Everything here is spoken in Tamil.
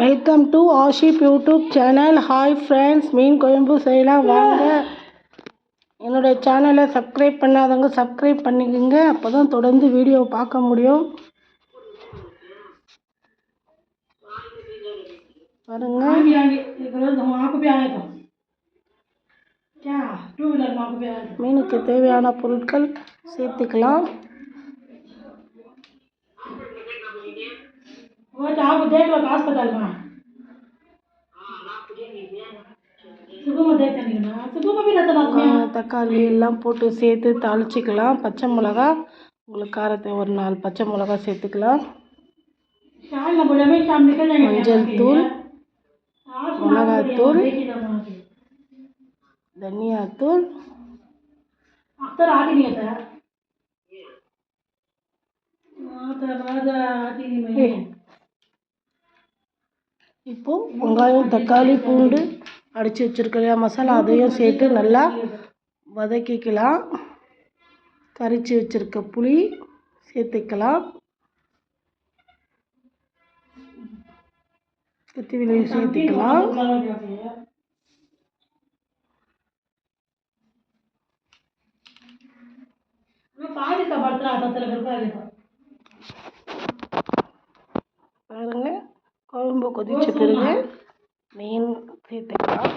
Welcome to Ashif YouTube channel. Hi friends, மீன் குழம்பு செய்யலாம் வாங்க. என்னுடைய சேனலை சப்ஸ்கிரைப் பண்ணாதவங்க சப்ஸ்கிரைப் பண்ணிக்கோங்க, அப்போ தான் தொடர்ந்து வீடியோ பார்க்க முடியும். பாருங்க, மீனுக்கு தேவையான பொருட்கள் சேர்த்துக்கலாம். தக்காளி எல்லாம் போட்டு சேர்த்து தாளிச்சிக்கலாம். பச்சை மிளகா, உங்களுக்கு காரத்தை ஒரு 4 பச்சை மிளகா சேர்த்துக்கலாம். மஞ்சள் தூள், மிளகாத்தூள், தனியாத்தூள், இப்போ வெங்காயம், தக்காளி, பூண்டு அடித்து வச்சுருக்க மசாலா அதையும் சேர்த்து நல்லா வதக்கிக்கலாம். கரைச்சி வச்சுருக்க புளி சேர்த்துக்கலாம். கொத்தமல்லி சேர்த்துக்கலாம். பாருங்க, குழம்பு கொதிச்ச பிறகு மீன் சேர்த்துக்கலாம்.